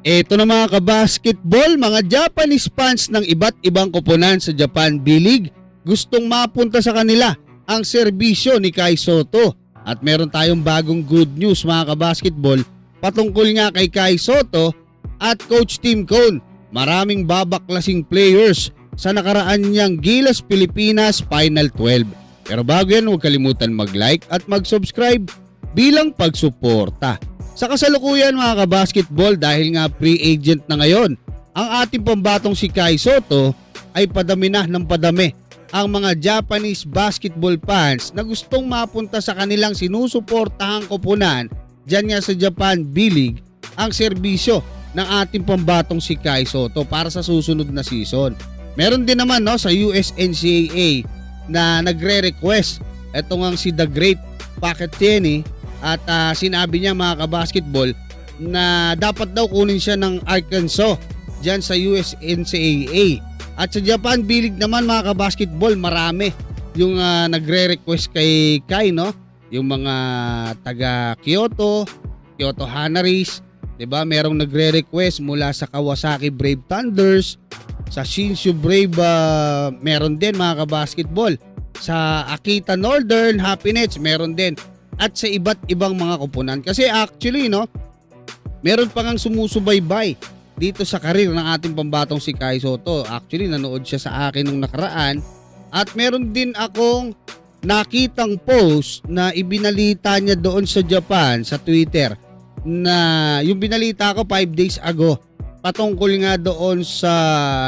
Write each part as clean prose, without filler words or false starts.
Eto na mga kabasketball, mga Japanese fans ng iba't ibang koponan sa Japan B-League gustong mapunta sa kanila ang serbisyo ni Kai Sotto. At meron tayong bagong good news mga kabasketball patungkol nga kay Kai Sotto at Coach Tim Cone. Maraming babaklasing players sa nakaraan niyang Gilas Pilipinas Final 12. Pero bago yan, huwag kalimutan mag-like at mag-subscribe bilang pagsuporta. Sa kasalukuyan mga kabasketball, dahil nga free agent na ngayon, ang ating pambatong si Kai Sotto ay padami na ng padami ang mga Japanese basketball fans na gustong mapunta sa kanilang sinusuportahang koponan dyan nga sa Japan B-League ang serbisyo ng ating pambatong si Kai Sotto para sa susunod na season. Meron din naman sa USNCAA na nagre-request etong ang si The Great Paketini. At sinabi niya mga kabasketball na dapat daw kunin siya ng Arkansas dyan sa USNCAA. At sa Japan B-League naman mga kabasketball, marami yung nagre-request kay Kai, no? Yung mga taga Kyoto Hanaris, 'di ba? Merong nagre-request mula sa Kawasaki Brave Thunders, sa Shinshu Brave, meron din mga kabasketball. Sa Akita Northern Happy Nets, meron din. At sa iba't ibang mga koponan. Kasi actually, meron pa ngang sumusubaybay dito sa karir ng ating pambatong si Kai Sotto. Actually, nanood siya sa akin nung nakaraan. At meron din akong nakitang post na ibinalita niya doon sa Japan, sa Twitter, na yung binalita ko 5 days ago, patungkol nga doon sa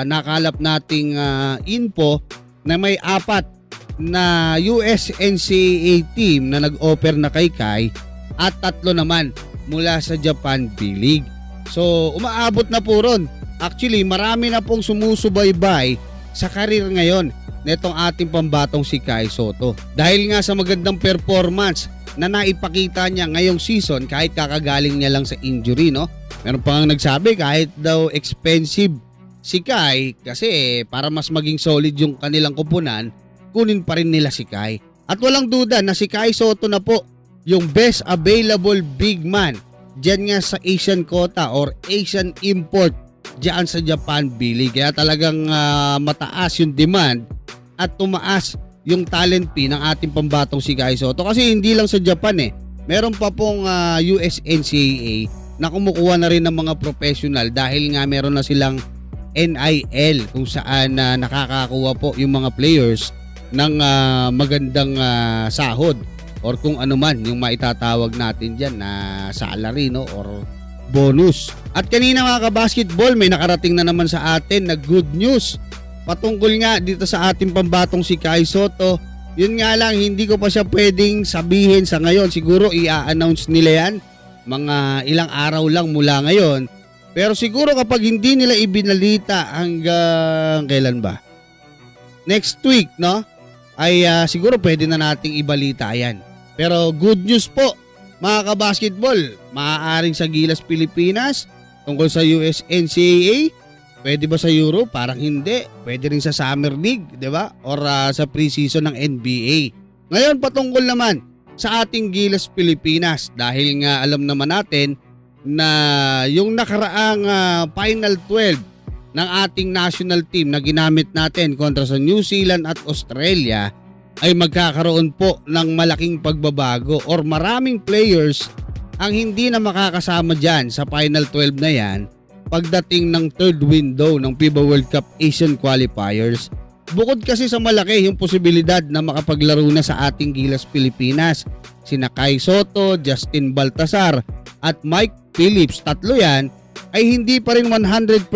nakalap nating info na may 4 na USNCAA team na nag-offer na kay Kai at 3 naman mula sa Japan B-League. So umaabot na po ron. Actually marami na pong sumusubaybay sa karir ngayon netong ating pambatong si Kai Sotto. Dahil nga sa magandang performance na naipakita niya ngayong season kahit kakagaling niya lang sa injury, no? Meron pa nga nagsabi kahit daw expensive si Kai kasi para mas maging solid yung kanilang koponan, kunin pa rin nila si Kai. At walang duda na si Kai Sotto na po yung best available big man dyan nga sa Asian quota or Asian import dyan sa Japan B-League. Kaya talagang mataas yung demand at tumaas yung talent fee ng ating pambatong si Kai Sotto. Kasi hindi lang sa Japan meron pa pong USNCAA na kumukuha na rin ng mga professional dahil nga meron na silang NIL kung saan nakakakuha po yung mga players ng magandang sahod or kung ano man yung maitatawag natin dyan na salary, no, or bonus. At kanina mga kabasketball, may nakarating na naman sa atin na good news patungkol nga dito sa ating pambatong si Kai Sotto. Yun nga lang, hindi ko pa siya pwedeng sabihin sa ngayon. Siguro i-announce nila yan mga ilang araw lang mula ngayon. Pero siguro kapag hindi nila ibinalita hanggang kailan ba? Next week, no? Ay siguro pwede na nating ibalita yan. Pero good news po mga kabasketball, maaaring sa Gilas Pilipinas tungkol sa USNCAA, pwede ba sa Euro? Parang hindi. Pwede rin sa Summer League, di ba? Or sa preseason ng NBA. Ngayon patungkol naman sa ating Gilas Pilipinas dahil nga alam naman natin na yung nakaraang Final 12 ng ating national team na ginamit natin kontra sa New Zealand at Australia ay magkakaroon po ng malaking pagbabago or maraming players ang hindi na makakasama dyan sa Final 12 na yan pagdating ng third window ng FIBA World Cup Asian Qualifiers. Bukod kasi sa malaki yung posibilidad na makapaglaro na sa ating Gilas Pilipinas, sina Kai Sotto, Justin Baltasar at Mike Phillips, 3 yan, ay hindi pa rin 100%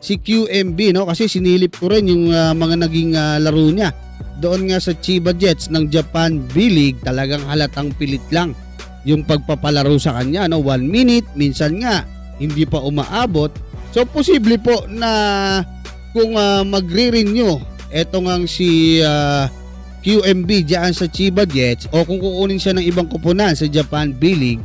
si QMB, no? Kasi sinilip ko rin yung mga naging laro niya doon nga sa Chiba Jets ng Japan B-League. Talagang halatang pilit lang yung pagpapalaro sa kanya, no? 1 minute, minsan nga hindi pa umaabot. So posible po na kung magre-renew etong ang si QMB diyan sa Chiba Jets o kung kukunin siya ng ibang koponan sa Japan B-League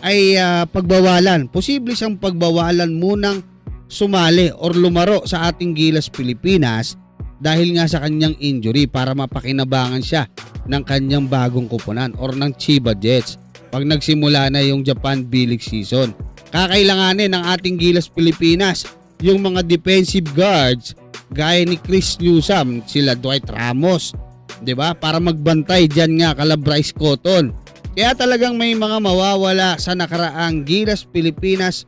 ay pagbawalan. Posible siyang pagbawalan munang sumali or lumaro sa ating Gilas Pilipinas dahil nga sa kanyang injury para mapakinabangan siya ng kanyang bagong koponan or ng Chiba Jets pag nagsimula na yung Japan B-League season. kakailanganin ng ating Gilas Pilipinas yung mga defensive guards gaya ni Chris Newsome, sila Dwight Ramos, 'di ba? Para magbantay diyan nga kala Bryce Cotton. Kaya talagang may mga mawawala sa nakaraang Gilas Pilipinas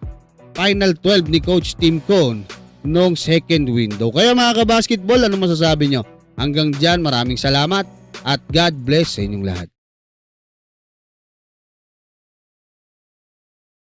Final 12 ni Coach Tim Cone noong second window. Kaya mga kabasketball, ano masasabi nyo? Hanggang dyan, maraming salamat at God bless sa inyong lahat.